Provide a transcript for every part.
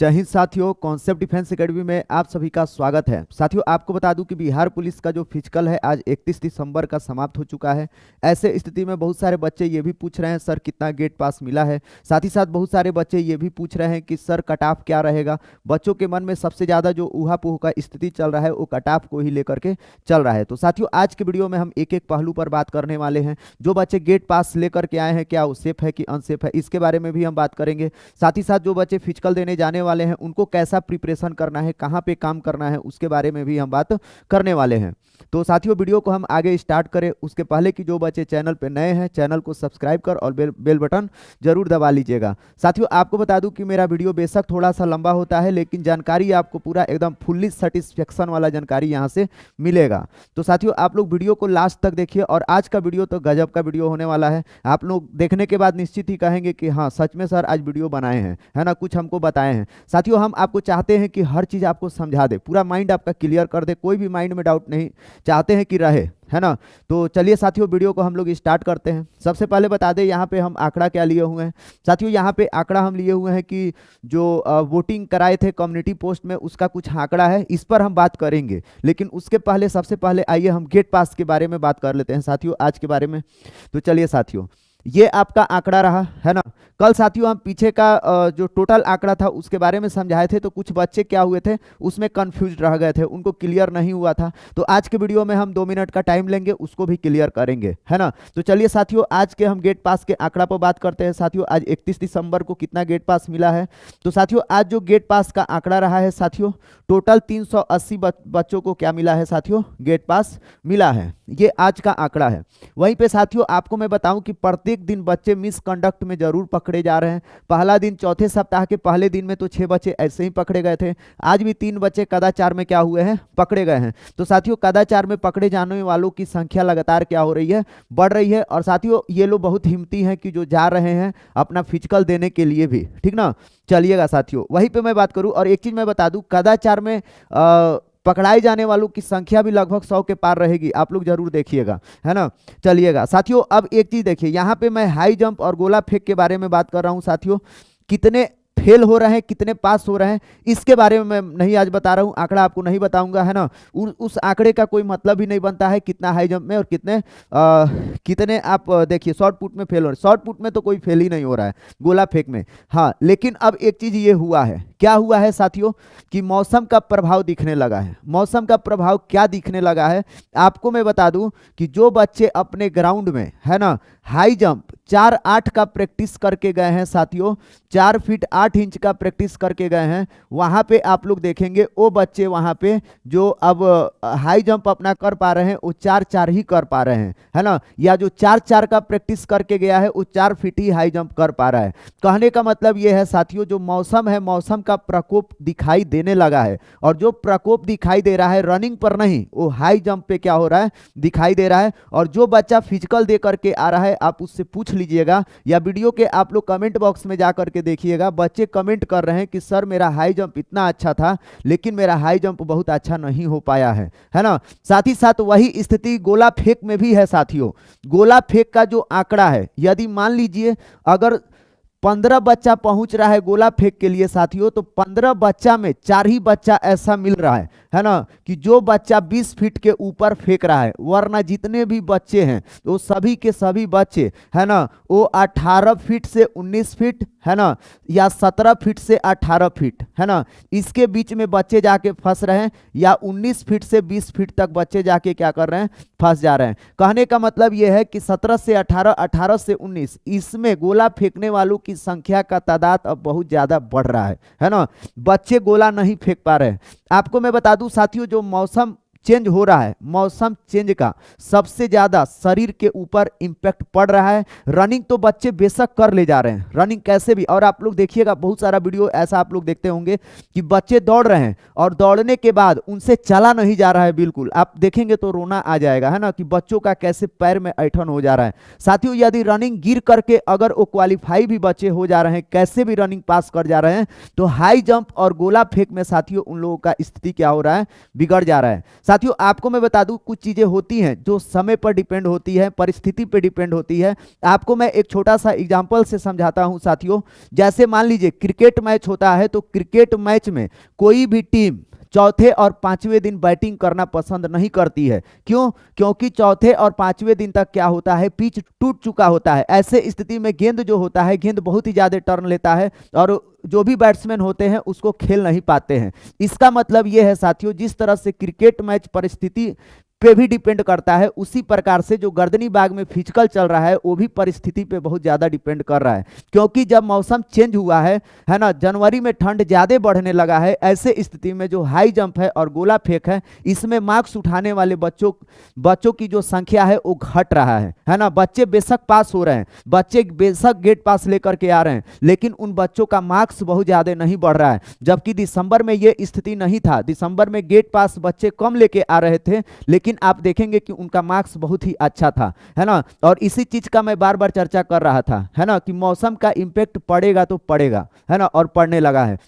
जय हिंद साथियों, concept defence academy में आप सभी का स्वागत है। साथियों, आपको बता दूं कि बिहार पुलिस का जो फिजिकल है आज 31 दिसंबर का समाप्त हो चुका है। ऐसे स्थिति में बहुत सारे बच्चे ये भी पूछ रहे हैं सर कितना गेट पास मिला है। साथ ही साथ बहुत सारे बच्चे ये भी पूछ रहे हैं कि सर कट ऑफ क्या रहेगा। बच्चों के मन में सबसे ज़्यादा जो ऊहापोह का स्थिति चल रहा है वो कट ऑफ को ही लेकर के चल रहा है। तो साथियों, आज के वीडियो में हम एक एक पहलू पर बात करने वाले हैं। जो बच्चे गेट पास लेकर के आए हैं, क्या वो सेफ है कि अनसेफ है, इसके बारे में भी हम बात करेंगे। साथ ही साथ जो बच्चे फिजिकल देने जाने वाले हैं उनको कैसा प्रिपरेशन करना है, कहां पे काम करना है, उसके बारे में भी हम बात करने वाले हैं। तो साथियों, वीडियो को हम आगे स्टार्ट करें उसके पहले कि जो बच्चे चैनल पे नए हैं चैनल को सब्सक्राइब कर और बेल बटन जरूर दबा लीजिएगा। साथियों, आपको बता दूं कि मेरा वीडियो बेशक थोड़ा सा लंबा होता है लेकिन जानकारी आपको पूरा एकदम फुल्ली सेटिस्फेक्शन वाला जानकारी यहां से मिलेगा। तो साथियों, आप लोग वीडियो को लास्ट तक देखिए और आज का वीडियो तो गजब का वीडियो होने वाला है। आप लोग देखने के बाद निश्चित ही कहेंगे कि हाँ सच में सर आज वीडियो बनाए हैं, है ना, कुछ हमको बताए हैं। साथियों, हम आपको चाहते हैं कि हर चीज़ आपको समझा दे, पूरा माइंड आपका क्लियर कर दे, कोई भी माइंड में डाउट नहीं चाहते हैं कि रहे, है ना। तो चलिए साथियों, वीडियो को हम लोग स्टार्ट करते हैं। सबसे पहले बता दें यहाँ पे हम आंकड़ा क्या लिए हुए हैं। साथियों, यहाँ पे आंकड़ा हम लिए हुए हैं कि जो वोटिंग कराए थे कम्युनिटी पोस्ट में उसका कुछ आंकड़ा है, इस पर हम बात करेंगे। लेकिन उसके पहले सबसे पहले आइए हम गेट पास के बारे में बात कर लेते हैं साथियों आज के बारे में। तो चलिए साथियों, ये आपका आंकड़ा रहा, है ना। कल साथियों हम पीछे का जो टोटल आंकड़ा था उसके बारे में समझाए थे, तो कुछ बच्चे क्या हुए थे उसमें कंफ्यूज रह गए थे, उनको क्लियर नहीं हुआ था। तो आज के वीडियो में हम 2 मिनट का टाइम लेंगे, उसको भी क्लियर करेंगे, है ना। तो चलिए साथियों, आज के हम गेट पास के आंकड़ा पर बात करते हैं। साथियों, आज 31 दिसंबर को कितना गेट पास मिला है। तो साथियों, आज जो गेट पास का आंकड़ा रहा है साथियों, टोटल 380 बच्चों को क्या मिला है साथियों, गेट पास मिला है। ये आज का आंकड़ा है। वहीं पे साथियों आपको मैं बताऊं कि प्रत्येक दिन बच्चे मिसकंडक्ट में जरूर पकड़े जा रहे हैं। पहला दिन चौथे सप्ताह के पहले दिन में तो 6 बच्चे ऐसे ही पकड़े गए थे। आज भी 3 बच्चे कदाचार में क्या हुए हैं, पकड़े गए हैं। तो साथियों, कदाचार में पकड़े जाने वालों की संख्या लगातार क्या हो रही है, बढ़ रही है। और साथियों, ये लोग बहुत हिम्मती हैं कि जो जा रहे हैं अपना फिजिकल देने के लिए भी, ठीक ना। चलिएगा साथियों, वहीं पे मैं बात करूं और एक चीज मैं बता दूं, कदाचार में पकड़ाए जाने वालों की संख्या भी लगभग 100 के पार रहेगी। आप लोग जरूर देखिएगा, है ना। चलिएगा साथियों, अब एक चीज देखिए, यहाँ पे मैं हाई जंप और गोला फेंक के बारे में बात कर रहा हूँ साथियों। कितने फेल हो रहे हैं, कितने पास हो रहे हैं, इसके बारे में मैं नहीं आज बता रहा हूं, आंकड़ा आपको नहीं बताऊंगा, है ना। उस आंकड़े का कोई मतलब ही नहीं बनता है कितना हाई जंप में और कितने आप देखिए शॉर्ट पुट में फेल हो रहे हैं। शॉर्ट पुट में तो कोई फेल ही नहीं हो रहा है, गोला फेंक में हाँ। लेकिन अब एक चीज ये हुआ है, क्या हुआ है साथियों, कि मौसम का प्रभाव दिखने लगा है। मौसम का प्रभाव क्या दिखने लगा है, आपको मैं बता दूं कि जो बच्चे अपने ग्राउंड में, है ना, हाई जंप 4-8 का प्रैक्टिस करके गए हैं साथियों, 4 फीट 8 इंच का प्रैक्टिस करके गए हैं, वहां पे आप लोग देखेंगे वो बच्चे वहां पे जो अब हाई जंप अपना कर पा रहे हैं वो 4-4 ही कर पा रहे हैं, है ना। या जो 4-4 का प्रैक्टिस करके गया है वो 4 फीट ही हाई जंप कर पा रहा है। कहने का मतलब ये है साथियों, जो मौसम है, मौसम का प्रकोप दिखाई देने लगा है। और जो प्रकोप दिखाई दे रहा है रनिंग पर नहीं, वो हाई जंप पे क्या हो रहा है, दिखाई दे रहा है। और जो बच्चा फिजिकल दे करके आ रहा है आप उससे पूछ लीजिएगा या वीडियो के आप लोग कमेंट बॉक्स में जा करके देखिएगा, बच्चे कमेंट कर रहे हैं कि सर मेरा हाई जंप इतना अच्छा था लेकिन मेरा हाई जंप बहुत अच्छा नहीं हो पाया है ना। साथ ही साथ वही स्थिति गोला फेंक में भी है साथियों। गोला फेंक का जो आंकड़ा है, यदि मान लीजिए अगर 15 बच्चा पहुंच रहा है गोला फेंक के लिए साथियों, तो 15 बच्चा में 4 ही बच्चा ऐसा मिल रहा है ना, कि जो बच्चा 20 फीट के ऊपर फेंक रहा है। वरना जितने भी बच्चे हैं तो सभी के सभी बच्चे, है ना, वो 18 फीट से 19 फीट, है ना, या 17 फीट से 18 फीट, है ना, इसके बीच में बच्चे जाके फंस रहे हैं, या 19 फीट से 20 फीट तक बच्चे जाके क्या कर रहे हैं, फंस जा रहे हैं। कहने का मतलब यह है कि 17 से 18, 18 से 19, इसमें गोला फेंकने वालों की संख्या का तादाद अब बहुत ज्यादा बढ़ रहा है ना। बच्चे गोला नहीं फेंक पा रहे हैं। आपको मैं बता दूं साथियों, जो मौसम चेंज हो रहा है, मौसम चेंज का सबसे ज्यादा शरीर के ऊपर इंपैक्ट पड़ रहा है। रनिंग तो बच्चे बेशक कर ले जा रहे हैं, रनिंग कैसे भी, और आप लोग देखिएगा बहुत सारा वीडियो ऐसा आप लोग देखते होंगे कि बच्चे दौड़ रहे हैं और दौड़ने के बाद उनसे चला नहीं जा रहा है बिल्कुल। आप देखेंगे तो रोना आ जाएगा, है ना, कि बच्चों का कैसे पैर में ऐंठन हो जा रहा है। साथियों, यदि रनिंग गिर करके अगर वो क्वालिफाई भी बच्चे हो जा रहे हैं, कैसे भी रनिंग पास कर जा रहे हैं, तो हाई जंप और गोला फेंक में साथियों उन लोगों का स्थिति क्या हो रहा है, बिगड़ जा रहा है। साथियों आपको मैं बता दूं कुछ चीजें होती हैं जो समय पर डिपेंड होती है, परिस्थिति पर डिपेंड होती है। आपको मैं एक छोटा सा एग्जांपल से समझाता हूं साथियों। जैसे मान लीजिए क्रिकेट मैच होता है, तो क्रिकेट मैच में कोई भी टीम चौथे और पांचवें दिन बैटिंग करना पसंद नहीं करती है। क्यों? क्योंकि चौथे और पांचवें दिन तक क्या होता है, पिच टूट चुका होता है। ऐसे स्थिति में गेंद जो होता है, गेंद बहुत ही ज्यादा टर्न लेता है और जो भी बैट्समैन होते हैं उसको खेल नहीं पाते हैं। इसका मतलब यह है साथियों, जिस तरह से क्रिकेट मैच परिस्थिति पे भी डिपेंड करता है, उसी प्रकार से जो गर्दनी बाग में फिजिकल चल रहा है वो भी परिस्थिति पे बहुत ज्यादा डिपेंड कर रहा है। क्योंकि जब मौसम चेंज हुआ है ना, जनवरी में ठंड ज्यादा बढ़ने लगा है, ऐसे स्थिति में जो हाई जंप है और गोला फेंक है, इसमें मार्क्स उठाने वाले बच्चों की जो संख्या है वो घट रहा है ना। बच्चे बेशक पास हो रहे हैं, बच्चे बेशक गेट पास लेकर के आ रहे हैं, लेकिन उन बच्चों का मार्क्स बहुत ज्यादा नहीं बढ़ रहा है। जबकि दिसंबर में ये स्थिति नहीं था, दिसंबर में गेट पास बच्चे कम लेके आ रहे थे, लेकिन आप देखेंगे कि उनका मार्क्स बहुत ही अच्छा था, है ना। और इसी चीज का मैं बार बार चर्चा कर रहा था, है ना, कि मौसम का इंपैक्ट पड़ेगा तो पड़ेगा, है ना, और पड़ने लगा है।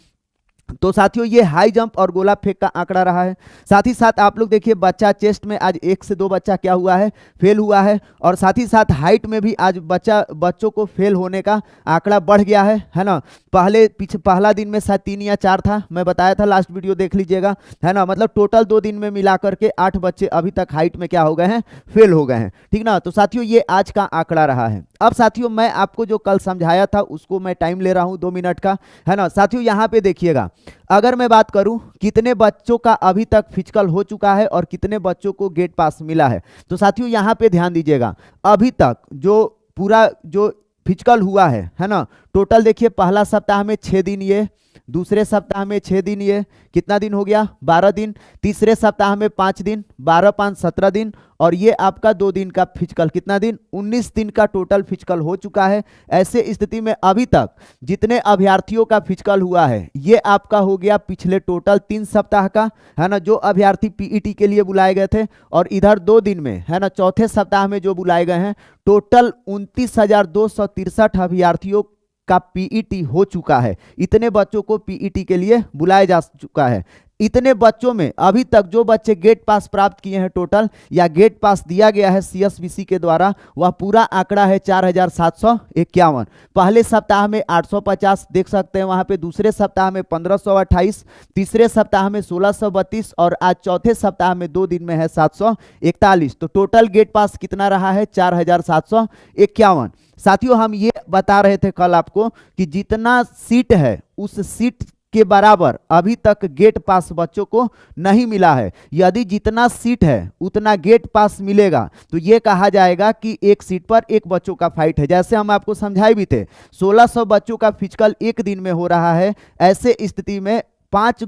तो साथियों ये हाई जंप और गोला फेंक का आंकड़ा रहा है। साथ ही साथ आप लोग देखिए बच्चा चेस्ट में आज 1 से 2 बच्चा क्या हुआ है, फेल हुआ है। और साथ ही साथ हाइट में भी आज बच्चों को फेल होने का आंकड़ा बढ़ गया है ना। पहला दिन में शायद 3 या 4 था, मैं बताया था, लास्ट वीडियो देख लीजिएगा, है ना। मतलब टोटल 2 दिन में मिला करके 8 बच्चे अभी तक हाइट में क्या हो गए हैं, फेल हो गए हैं, ठीक ना। तो साथियों ये आज का आंकड़ा रहा है। अब साथियों मैं आपको जो कल समझाया था उसको मैं टाइम ले रहा हूं 2 मिनट का, है ना। साथियों यहां पे देखिएगा, अगर मैं बात करूं कितने बच्चों का अभी तक फिजिकल हो चुका है और कितने बच्चों को गेट पास मिला है, तो साथियों यहां पे ध्यान दीजिएगा। अभी तक जो पूरा जो फिजिकल हुआ है ना, टोटल देखिए पहला सप्ताह में 6 दिन, ये दूसरे सप्ताह में 6 दिन, ये कितना दिन हो गया, 12 दिन। तीसरे सप्ताह में 5 दिन, 12 5 17 दिन। और ये आपका 2 दिन का फिजिकल, कितना दिन, 19 दिन का टोटल फिजिकल हो चुका है। ऐसे स्थिति में अभी तक जितने अभ्यर्थियों का फिजिकल हुआ है ये आपका हो गया पिछले टोटल 3 सप्ताह का, है ना, जो अभ्यर्थी पीईटी के लिए बुलाए गए थे। और इधर 2 दिन में, है ना, चौथे सप्ताह में जो बुलाए गए हैं, टोटल 29,263 अभ्यर्थियों का पीईटी हो चुका है। इतने बच्चों को पीईटी के लिए बुलाया जा चुका है। इतने बच्चों में अभी तक जो बच्चे गेट पास प्राप्त किए हैं टोटल, या गेट पास दिया गया है सीएसबीसी के द्वारा, वह पूरा आंकड़ा है 4,751। पहले सप्ताह में 850 देख सकते हैं वहां पे, दूसरे सप्ताह में 1528, तीसरे सप्ताह में 1632 और आज चौथे सप्ताह में 2 दिन में है 741। तो टोटल गेट पास कितना रहा है, 4,751। साथियों हम ये बता रहे थे कल आपको कि जितना सीट है उस सीट के बराबर अभी तक गेट पास बच्चों को नहीं मिला है। यदि जितना सीट है उतना गेट पास मिलेगा तो ये कहा जाएगा कि एक सीट पर एक बच्चों का फाइट है। जैसे हम आपको समझाए भी थे, 1600 बच्चों का फिजिकल एक दिन में हो रहा है। ऐसे स्थिति में 5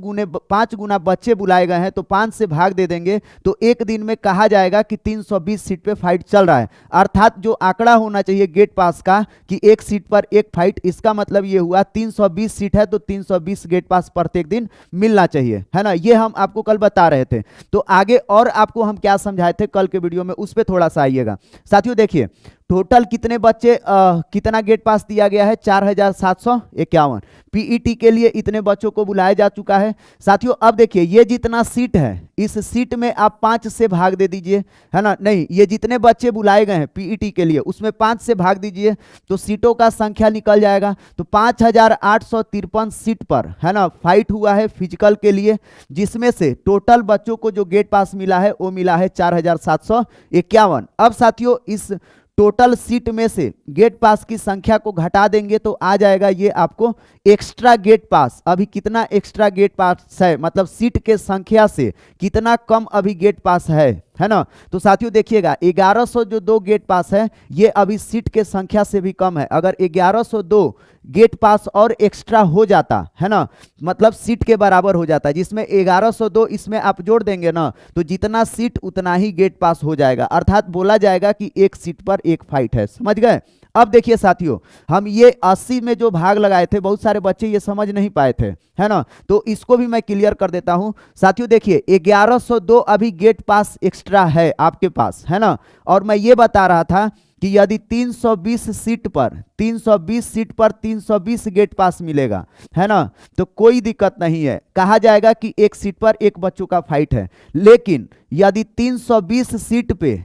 गुना बच्चे बुलाए गए हैं, तो 5 से भाग दे देंगे तो एक दिन में कहा जाएगा कि 320 सीट पे फाइट चल रहा है। अर्थात जो आंकड़ा होना चाहिए गेट पास का कि एक सीट पर एक फाइट, इसका मतलब ये हुआ 320 सीट है तो 320 गेट पास प्रत्येक दिन मिलना चाहिए, है ना। ये हम आपको कल बता रहे थे। तो आगे और आपको हम क्या समझाए थे कल के वीडियो में, उस पर थोड़ा सा आइएगा। साथियों देखिए टोटल कितने बच्चे कितना गेट पास दिया गया है, 4,751। पीईटी के लिए इतने बच्चों को बुलाया जा चुका है। साथियों अब देखिए ये जितना सीट है, इस सीट में आप 5 से भाग दे दीजिए, है ना। नहीं, ये जितने बच्चे बुलाए गए हैं पीईटी के लिए उसमें 5 से भाग दीजिए तो सीटों का संख्या निकल जाएगा। तो 5,853 सीट पर, है ना, फाइट हुआ है फिजिकल के लिए, जिसमें से टोटल बच्चों को जो गेट पास मिला है वो मिला है 4,751। अब साथियों इस टोटल सीट में से गेट पास की संख्या को घटा देंगे तो आ जाएगा ये आपको एक्स्ट्रा गेट पास। अभी कितना एक्स्ट्रा गेट पास है, मतलब सीट के संख्या से कितना कम अभी गेट पास है ना। तो साथियों देखिएगा 1100 जो 2 गेट पास है ये अभी सीट के संख्या से भी कम है। अगर 1102 गेट पास और एक्स्ट्रा हो जाता, है ना, मतलब सीट के बराबर हो जाता, जिसमें 1102 इसमें आप जोड़ देंगे ना, तो जितना सीट उतना ही गेट पास हो जाएगा। अर्थात बोला जाएगा कि एक सीट पर एक फाइट है, समझ गए। अब देखिए साथियों, हम ये 80 में जो भाग लगाए थे, बहुत सारे बच्चे ये समझ नहीं पाए थे, है ना, तो इसको भी मैं क्लियर कर देता हूं साथियों। देखिए 1102 अभी गेट पास एक्स्ट्रा है आपके पास, है ना, और मैं ये बता रहा था कि यदि 320 सीट पर 320 गेट पास मिलेगा, है ना, तो कोई दिक्कत नहीं है, कहा जाएगा कि एक सीट पर एक बच्चों का फाइट है। लेकिन यदि 320 सीट पे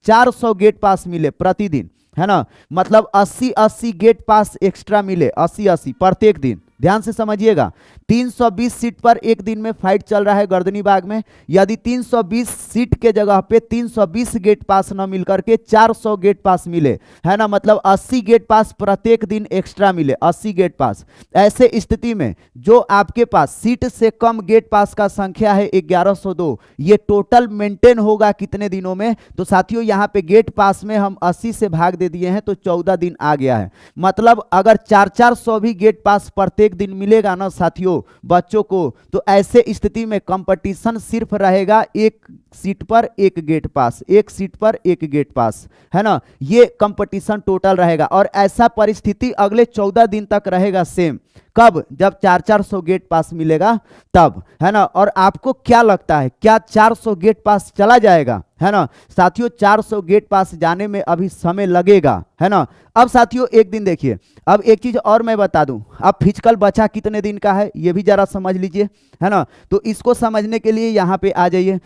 400 गेट पास मिले प्रतिदिन, है ना, मतलब 80 गेट पास एक्स्ट्रा मिले, 80 प्रत्येक दिन, ध्यान से समझिएगा, 320 सीट पर एक दिन में फाइट चल रहा है गर्दनी बाग में। यदि 320 सीट के जगह पे 320 गेट पास न मिलकर के 400 गेट पास मिले, है ना, मतलब 80 गेट पास प्रत्येक दिन एक्स्ट्रा मिले, 80 गेट पास, ऐसे स्थिति में जो आपके पास सीट से कम गेट पास का संख्या है 1102, ये टोटल मेंटेन होगा कितने दिनों में? तो साथियों यहाँ पे गेट पास में हम 80 से भाग दे दिए हैं तो 14 दिन आ गया है। मतलब अगर 400 भी गेट पास प्रत्येक दिन मिलेगा ना साथियों बच्चों को, तो ऐसे स्थिति में कंपटीशन सिर्फ रहेगा एक सीट पर एक गेट पास, एक सीट पर एक गेट पास, है ना, ये कंपटीशन टोटल रहेगा। और ऐसा परिस्थिति अगले 14 दिन तक रहेगा सेम। कब? जब 400 गेट पास मिलेगा तब, है ना। और आपको क्या लगता है, क्या 400 गेट पास चला जाएगा? है ना साथियों, 400 गेट पास जाने में अभी समय लगेगा, है ना। अब साथियों एक दिन देखिए, अब एक चीज और मैं बता दूं, अब फिजिकल बचा कितने दिन का है ये भी जरा समझ लीजिए, है ना। तो इसको समझने के लिए यहां पे आ जाइए।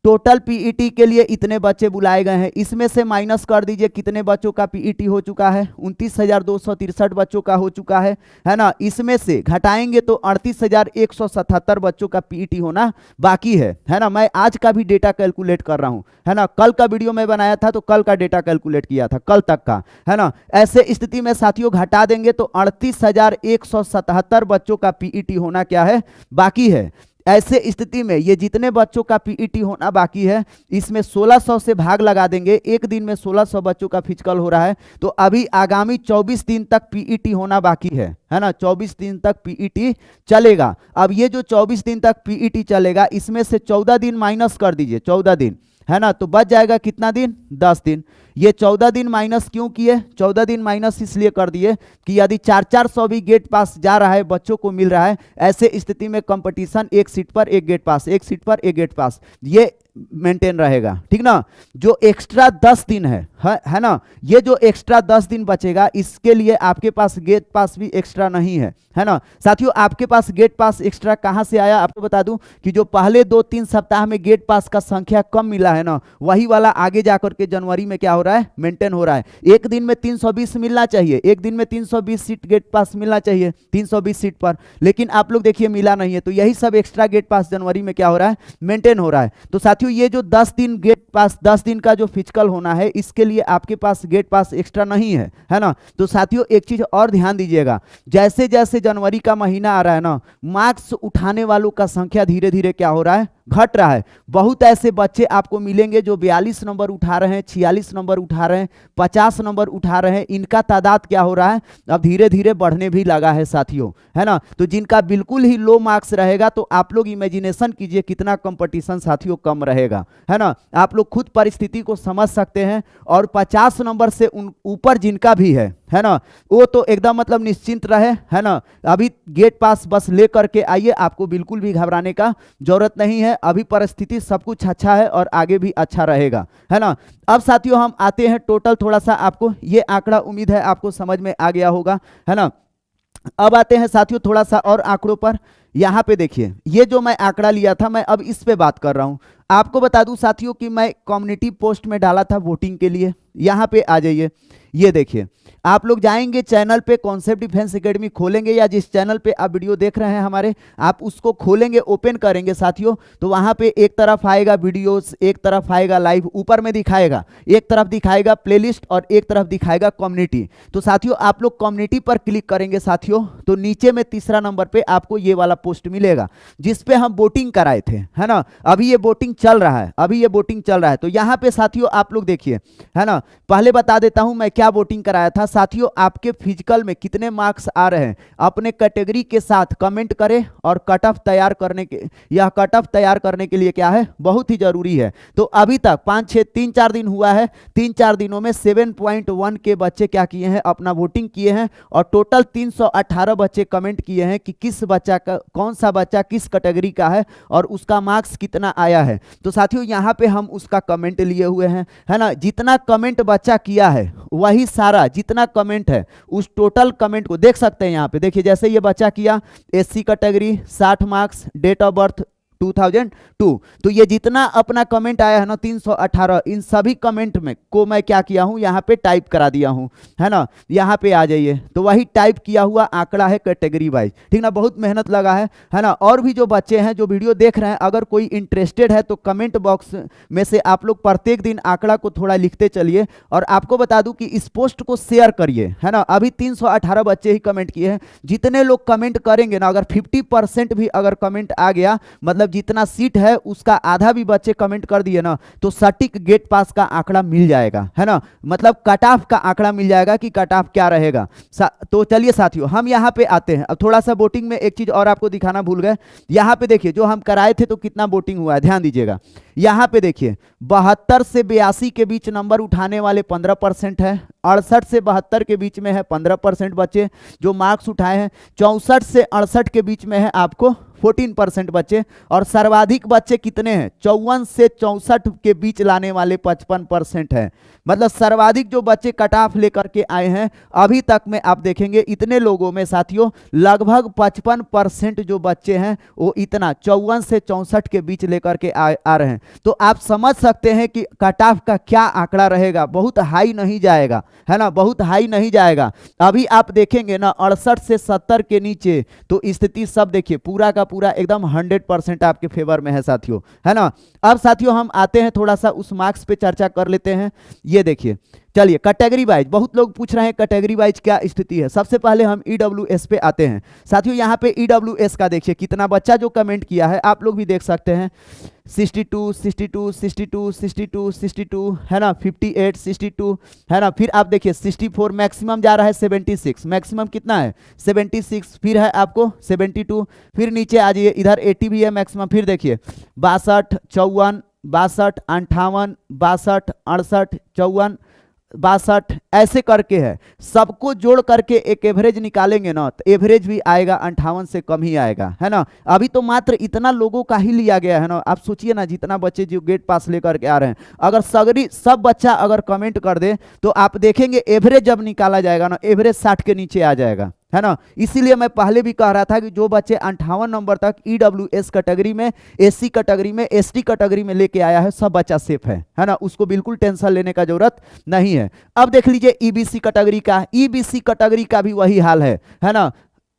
टोटल पीईटी के लिए इतने बच्चे बुलाए गए हैं, इसमें से माइनस कर दीजिए कितने बच्चों का पीईटी हो चुका है, 29,263 बच्चों का हो चुका है ना। इसमें से घटाएंगे तो 38,177 बच्चों का पीईटी होना बाकी है ना। मैं आज का भी डेटा कैलकुलेट कर रहा हूं, है ना, कल का वीडियो मैं बनाया था तो कल का डेटा कैलकुलेट किया था, कल तक का, है ना। ऐसे स्थिति में साथियों घटा देंगे तो 38,177 बच्चों का पीईटी होना क्या है, बाकी है। ऐसे स्थिति में ये जितने बच्चों का पीईटी होना बाकी है, इसमें 1600 से भाग लगा देंगे, एक दिन में 1600 बच्चों का फिजिकल हो रहा है, तो अभी आगामी 24 दिन तक पीईटी होना बाकी है ना। 24 दिन तक पीईटी चलेगा। अब ये जो 24 दिन तक पीईटी चलेगा, इसमें से 14 दिन माइनस कर दीजिए, 14 दिन, है ना, तो बच जाएगा कितना दिन? 10 दिन। ये 14 दिन माइनस क्यों किए? 14 दिन माइनस इसलिए कर दिए कि यदि 400 भी गेट पास जा रहा है, बच्चों को मिल रहा है, ऐसे स्थिति में कंपटीशन एक सीट पर एक गेट पास, एक सीट पर एक गेट पास, ये मेंटेन रहेगा, ठीक ना। जो एक्स्ट्रा 10 दिन है ना, ये जो एक्स्ट्रा 10 दिन बचेगा, इसके लिए आपके पास गेट पास भी एक्स्ट्रा नहीं है ना साथियों। आपके पास गेट पास एक्स्ट्रा कहां से आया? आपको बता दूं कि जो पहले 2-3 सप्ताह में गेट पास का संख्या कम मिला है ना, वही वाला आगे जाकर के जनवरी में क्या हो रहा है, मेंटेन हो रहा है। एक दिन में 320 मिलना चाहिए, एक दिन में 320 सीट गेट पास मिलना चाहिए, 320 सीट पर, लेकिन आप लोग देखिए मिला नहीं है, तो यही सब एक्स्ट्रा गेट पास जनवरी में क्या हो रहा है, मेंटेन हो रहा है। तो साथियों ये जो 10 दिन गेट पास, 10 दिन का जो फिजिकल होना है, इसके लिए आपके पास गेट पास एक्स्ट्रा नहीं है ना। तो साथियों एक चीज और ध्यान दीजिएगा, जैसे जैसे जनवरी का महीना आ रहा है ना, मार्क्स उठाने वालों का संख्या धीरे धीरे क्या हो रहा है, घट रहा है। बहुत ऐसे बच्चे आपको मिलेंगे जो 42 नंबर उठा रहे हैं, 46 नंबर उठा रहे हैं, 50 नंबर उठा रहे हैं, इनका तादाद क्या हो रहा है, अब धीरे धीरे बढ़ने भी लगा है साथियों, है ना। तो जिनका बिल्कुल ही लो मार्क्स रहेगा, तो आप लोग इमेजिनेशन कीजिए कितना कंपटीशन साथियों कम रहेगा, है ना। आप लोग खुद परिस्थिति को समझ सकते हैं। और 50 नंबर से ऊपर जिनका भी है ना, वो तो एकदम मतलब निश्चिंत रहे, है ना। अभी गेट पास बस ले करके आइए, आपको बिल्कुल भी घबराने का जरूरत नहीं है। अभी परिस्थिति सब कुछ अच्छा है और आगे भी अच्छा रहेगा, है ना। अब साथियों हम आते हैं टोटल, थोड़ा सा आपको ये आंकड़ा उम्मीद है आपको समझ में आ गया होगा, है ना। अब आते हैं साथियों थोड़ा सा और आंकड़ों पर। यहां पे देखिए, ये जो मैं आंकड़ा लिया था, मैं अब इस पे बात कर रहा हूं। आपको बता दूं साथियों कि मैं कम्युनिटी पोस्ट में डाला था वोटिंग के लिए। यहां पे आ जाइए, ये देखिए, आप लोग जाएंगे चैनल पे, कॉन्सेप्ट डिफेंस एकेडमी खोलेंगे, या जिस चैनल पे आप वीडियो देख रहे हैं हमारे, आप उसको खोलेंगे, ओपन करेंगे साथियों, तो वहां पे एक तरफ आएगा वीडियोस, एक तरफ आएगा लाइव, ऊपर में दिखाएगा, एक तरफ दिखाएगा प्लेलिस्ट और एक तरफ दिखाएगा कम्युनिटी। तो साथियों आप लोग कम्युनिटी पर क्लिक करेंगे साथियों, तो नीचे में तीसरा नंबर पे आपको ये वाला पोस्ट मिलेगा जिसपे हम वोटिंग कराए थे, है ना। अभी ये वोटिंग चल रहा है, अभी ये वोटिंग चल रहा है। तो यहाँ पे साथियों आप लोग देखिए, है ना, पहले बता देता हूं मैं क्या वोटिंग कराया था। साथियों आपके फिजिकल में कितने मार्क्स आ रहे हैं अपने कैटेगरी के साथ कमेंट करें, और कट ऑफ तैयार करने के, यह कट ऑफ तैयार करने के लिए क्या है, बहुत ही जरूरी है। तो अभी तक 3-4 दिन हुआ है, 3-4 दिनों में 7.1 के बच्चे क्या किए हैं, अपना वोटिंग किए हैं, और टोटल 318 बच्चे कमेंट किए हैं कि किस बच्चा का, कौन सा बच्चा किस कैटेगरी का है और उसका मार्क्स कितना आया है। तो साथियों यहाँ पे हम उसका कमेंट लिए हुए हैं, है ना। जितना कमेंट बच्चा किया है वही सारा जितना कमेंट है उस टोटल कमेंट को देख सकते हैं। यहाँ पे देखिए, जैसे ये बच्चा किया SC category 60 marks, date of birth 2002, तो ये जितना अपना कमेंट आया है ना 318, इन सभी कमेंट में को मैं क्या किया हूं, यहाँ पे टाइप करा दिया हूं, है ना। यहाँ पे आ जाइए, तो वही टाइप किया हुआ आंकड़ा है कैटेगरी वाइज, ठीक ना। बहुत मेहनत लगा है ना। और भी जो बच्चे हैं जो वीडियो देख रहे हैं, अगर कोई इंटरेस्टेड है तो कमेंट बॉक्स में से आप लोग प्रत्येक दिन आंकड़ा को थोड़ा लिखते चलिए। और आपको बता दूं कि इस पोस्ट को शेयर करिए, है ना। अभी 318 बच्चे ही कमेंट किए हैं। जितने लोग कमेंट करेंगे ना, अगर 50% भी अगर कमेंट आ गया, मतलब जितना सीट है उसका आधा भी बच्चे कमेंट कर दिए ना, तो सटीक गेट पास का आंकड़ा मिल जाएगा, है ना। मतलब कट ऑफ का आंकड़ा मिल जाएगा कि कट ऑफ क्या रहेगा। तो चलिए साथियों हम यहाँ पे आते हैं। अब थोड़ा सा वोटिंग में एक चीज और आपको दिखाना भूल गए। यहाँ पे देखिए जो हम कराए थे तो कितना वोटिंग हुआ है, ध्यान दीजिएगा। यहाँ पे देखिए 72 से 82 के बीच नंबर उठाने वाले 15% है, 68 से 72 के बीच में है 15% बच्चे जो मार्क्स उठाए हैं, 64 से 68 के बीच में है आपको 14% बच्चे, और सर्वाधिक बच्चे कितने हैं, 54 से 64 के बीच लाने वाले 55% है। मतलब सर्वाधिक जो बच्चे कट ऑफ लेकर के आए हैं अभी तक में, आप देखेंगे इतने लोगों में साथियों लगभग 55% जो बच्चे हैं वो इतना 54 से 64 के बीच लेकर के आ रहे हैं। तो आप समझ सकते हैं कि कट ऑफ का क्या आंकड़ा रहेगा, बहुत हाई नहीं जाएगा, है ना, बहुत हाई नहीं जाएगा। अभी आप देखेंगे ना 68 से 70 के नीचे, तो स्थिति सब देखिए पूरा का पूरा एकदम 100% आपके फेवर में है साथियों, है ना। अब साथियों हम आते हैं थोड़ा सा उस मार्क्स पे चर्चा कर लेते हैं। ये देखिए, चलिए कैटेगरी वाइज, बहुत लोग पूछ रहे हैं कैटेगरी वाइज क्या स्थिति है। सबसे पहले हम ईडब्ल्यूएस पे आते हैं साथियों। यहाँ पे ईडब्ल्यूएस का देखिए कितना बच्चा जो कमेंट किया है, आप लोग भी देख सकते हैं 62, 62, 62, 62, 62, है ना, 58, 62, है ना। फिर आप देखिए 64, मैक्सिमम जा रहा है 76, मैक्सिमम कितना है 76, फिर है आपको 72, फिर नीचे आ जाइए इधर 80 भी है मैक्सिमम, फिर देखिए 62, 54, 62, 58, 62, 68, 54, 62, ऐसे करके है। सबको जोड़ करके एक एवरेज निकालेंगे ना, तो एवरेज भी आएगा 58 से कम ही आएगा, है ना। अभी तो मात्र इतना लोगों का ही लिया गया है ना। आप सोचिए ना जितना बच्चे जो गेट पास लेकर के आ रहे हैं, अगर सगरी सब बच्चा अगर कमेंट कर दे तो आप देखेंगे एवरेज जब निकाला जाएगा ना, एवरेज 60 के नीचे आ जाएगा, है ना। इसीलिए मैं पहले भी कह रहा था कि जो बच्चे 58 नंबर तक ईडब्ल्यूएस कैटेगरी में, एससी कैटेगरी में, एसटी कैटेगरी में लेके आया है, सब बच्चा सेफ है ना। उसको बिल्कुल टेंशन लेने का जरूरत नहीं है। अब देख लीजिए ईबीसी कैटेगरी का, ईबीसी कैटेगरी का भी वही हाल है ना।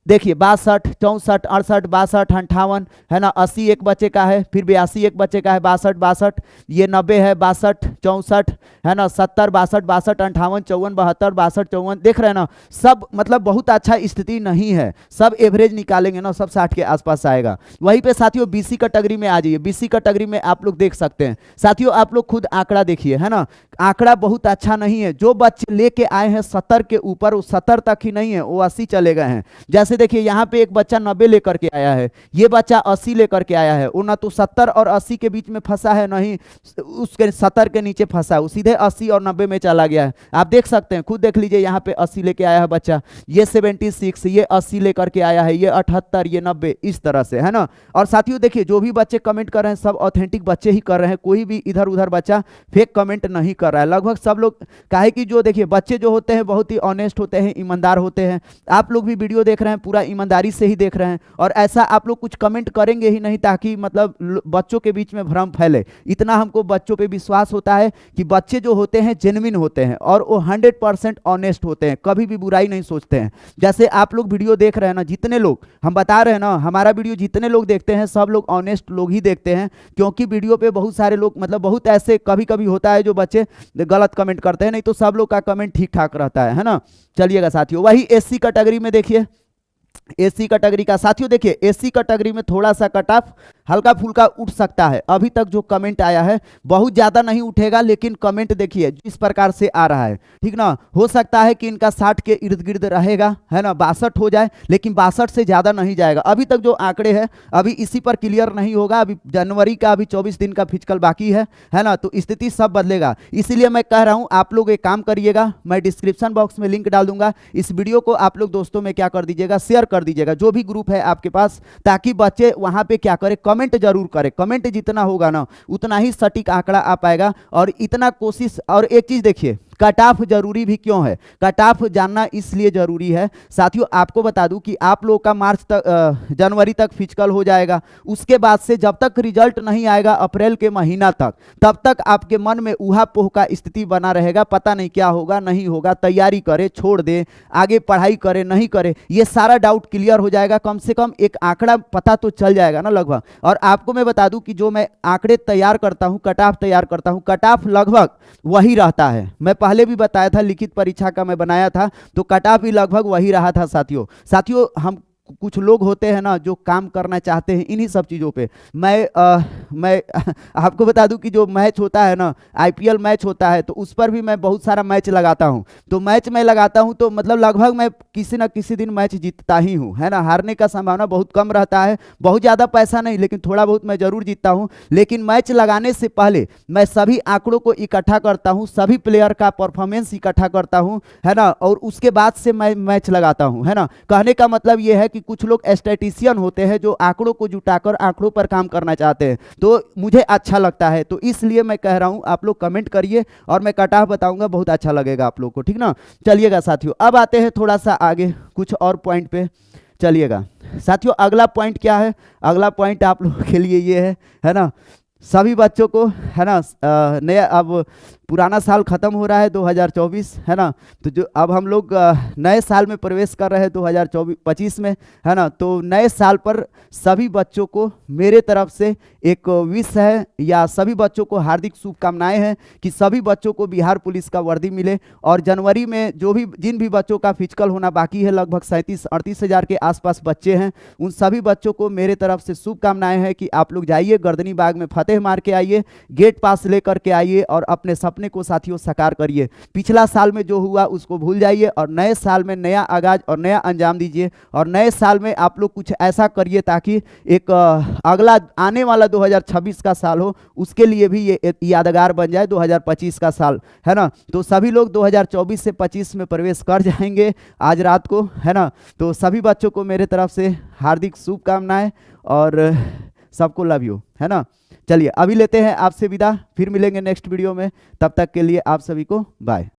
देखिए 62, 64, 68, 62, 58, है ना, 80 एक बच्चे का है, फिर 82 एक बच्चे का है, 62, 62, ये 90 है, 62, 64, है ना, 70, 62, 62, 58, 54, 72, 62, 54, देख रहे हैं ना। सब मतलब बहुत अच्छा स्थिति नहीं है, सब एवरेज निकालेंगे ना सब 60 के आसपास आएगा। वहीं पे साथियों बीसी कैटेगरी में आ जाइए। बीसी कैटेगरी में आप लोग देख सकते हैं साथियों, आप लोग खुद आंकड़ा देखिए, है ना। आंकड़ा बहुत अच्छा नहीं है। जो बच्चे लेके आए हैं 70 के ऊपर, वो 70 तक ही नहीं है, वो 80 चले गए हैं। जैसे देखिए यहाँ पे एक बच्चा 90 लेकर के आया है, ये बच्चा 80 लेकर के आया है। वो ना तो 70 और 80 के बीच में फंसा है, नहीं उसके 70 के नीचे फंसा है, वो सीधे 80 और 90 में चला गया है। आप देख सकते हैं, खुद देख लीजिए, यहाँ पे 80 लेके आया है बच्चा, ये 76, ये 80 लेकर के आया है, ये 78, ये 90, इस तरह से, है ना। और साथियों देखिए जो भी बच्चे कमेंट कर रहे हैं सब ऑथेंटिक बच्चे ही कर रहे हैं, कोई भी इधर उधर बच्चा फेक कमेंट नहीं कर रहा है। लगभग सब लोग, काहे कि जो देखिए बच्चे जो होते हैं बहुत ही ऑनेस्ट होते हैं, ईमानदार होते हैं। आप लोग भी वीडियो देख रहे हैं पूरा ईमानदारी से ही देख रहे हैं, और ऐसा आप लोग कुछ कमेंट करेंगे ही नहीं ताकि मतलब बच्चों के बीच में भ्रम फैले। इतना हमको बच्चों पे विश्वास होता है कि बच्चे जो होते हैं जेन्युइन होते हैं और वो 100% ऑनेस्ट होते हैं, कभी भी बुराई नहीं सोचते हैं। जैसे आप लोग वीडियो देख रहे हैं ना, जितने लोग हम बता रहे हैं ना, हमारा वीडियो जितने लोग देखते हैं सब लोग ऑनेस्ट लोग ही देखते हैं, क्योंकि वीडियो पे बहुत सारे लोग मतलब बहुत ऐसे कभी कभी होता है जो बच्चे गलत कमेंट करते हैं, नहीं तो सब लोग का कमेंट ठीक ठाक रहता है ना। चलिएगा साथियों, वही एससी कैटेगरी में देखिए, एससी कैटेगरी का साथियों देखिए, एससी कैटेगरी में थोड़ा सा कट ऑफ हल्का फुल्का उठ सकता है। अभी तक जो कमेंट आया है बहुत ज्यादा नहीं उठेगा, लेकिन कमेंट देखिए जिस प्रकार से आ रहा है, ठीक ना। हो सकता है कि इनका 60 के इर्द गिर्द रहेगा, है ना, 62 हो जाए, लेकिन 62 से ज्यादा नहीं जाएगा। अभी तक जो आंकड़े हैं अभी इसी पर क्लियर नहीं होगा। अभी जनवरी का अभी 24 दिन का फिजिकल बाकी है ना, तो स्थिति सब बदलेगा। इसीलिए मैं कह रहा हूं आप लोग एक काम करिएगा, मैं डिस्क्रिप्शन बॉक्स में लिंक डाल दूंगा, इस वीडियो को आप लोग दोस्तों में क्या कर दीजिएगा, शेयर कर दीजिएगा, जो भी ग्रुप है आपके पास, ताकि बच्चे वहां पे क्या करें, कमेंट जरूर करें। कमेंट जितना होगा ना उतना ही सटीक आंकड़ा आ पाएगा। और इतना कोशिश, और एक चीज देखिए, कट ऑफ जरूरी भी क्यों है, कट ऑफ जानना इसलिए जरूरी है साथियों, आपको बता दूं कि आप लोगों का मार्च तक जनवरी तक फिजिकल हो जाएगा। उसके बाद से जब तक रिजल्ट नहीं आएगा अप्रैल के महीना तक, तब तक आपके मन में ऊहा-पोह का स्थिति बना रहेगा, पता नहीं क्या होगा नहीं होगा, तैयारी करे छोड़ दे, आगे पढ़ाई करे नहीं करे, ये सारा डाउट क्लियर हो जाएगा। कम से कम एक आंकड़ा पता तो चल जाएगा ना लगभग। और आपको मैं बता दूं कि जो मैं आंकड़े तैयार करता हूं, कट ऑफ तैयार करता हूं, कट ऑफ लगभग वही रहता है। मैं पहले भी बताया था, लिखित परीक्षा का मैं बनाया था, तो कट ऑफ भी लगभग वही रहा था साथियों। हम कुछ लोग होते हैं ना जो काम करना चाहते हैं इन्हीं सब चीज़ों पे। मैं आपको बता दूं कि जो मैच होता है ना, आईपीएल मैच होता है, तो उस पर भी मैं बहुत सारा मैच लगाता हूं। तो मैच मैं लगाता हूं तो मतलब लगभग मैं किसी ना किसी दिन मैच जीतता ही हूं, है ना। हारने का संभावना बहुत कम रहता है, बहुत ज़्यादा पैसा नहीं, लेकिन थोड़ा बहुत मैं जरूर जीतता हूं। लेकिन मैच लगाने से पहले मैं सभी आंकड़ों को इकट्ठा करता हूं, सभी प्लेयर का परफॉर्मेंस इकट्ठा करता हूं, है ना, और उसके बाद से मैं मैच लगाता हूं, है ना। कहने का मतलब यह है कि कुछ लोग स्टैटिस्टिशियन होते हैं जो आंकड़ों को जुटाकर आंकड़ों पर काम करना चाहते हैं, तो मुझे अच्छा लगता है, तो इसलिए मैं कह रहा हूं आप लोग कमेंट करिए और मैं कट ऑफ बताऊंगा, बहुत अच्छा लगेगा आप लोग को, ठीक ना। चलिएगा साथियों, अब आते हैं थोड़ा सा आगे कुछ और पॉइंट पे। चलिएगा साथियों, अगला पॉइंट क्या है, अगला पॉइंट आप लोगों के लिए ये है ना, सभी बच्चों को, है ना, नया, अब पुराना साल खत्म हो रहा है 2024, है ना, तो जो अब हम लोग नए साल में प्रवेश कर रहे हैं 2024-25 में, है ना। तो नए साल पर सभी बच्चों को मेरे तरफ से एक विश है, या सभी बच्चों को हार्दिक शुभकामनाएं हैं कि सभी बच्चों को बिहार पुलिस का वर्दी मिले। और जनवरी में जिन भी बच्चों का फिजिकल होना बाकी है, लगभग 37-38 हज़ार के आसपास बच्चे हैं, उन सभी बच्चों को मेरे तरफ से शुभकामनाएं हैं कि आप लोग जाइए गर्दनी बाग में फतेह मार के आइए, गेट पास लेकर के आइए और अपने सपने को साथियों साकार करिए। पिछला साल में जो हुआ उसको भूल जाइए और नए साल में नया आगाज और नया अंजाम दीजिए। और नए साल में आप लोग कुछ ऐसा करिए ताकि एक अगला आने वाला 2026 का साल हो, उसके लिए भी ये यादगार बन जाए 2025 का साल, है ना। तो सभी लोग 2024 से 25 में प्रवेश कर जाएंगे आज रात को, है ना। तो सभी बच्चों को मेरे तरफ से हार्दिक शुभकामनाएं और सबको लव यू, है ना। चलिए अभी लेते हैं आपसे विदा, फिर मिलेंगे नेक्स्ट वीडियो में, तब तक के लिए आप सभी को बाय।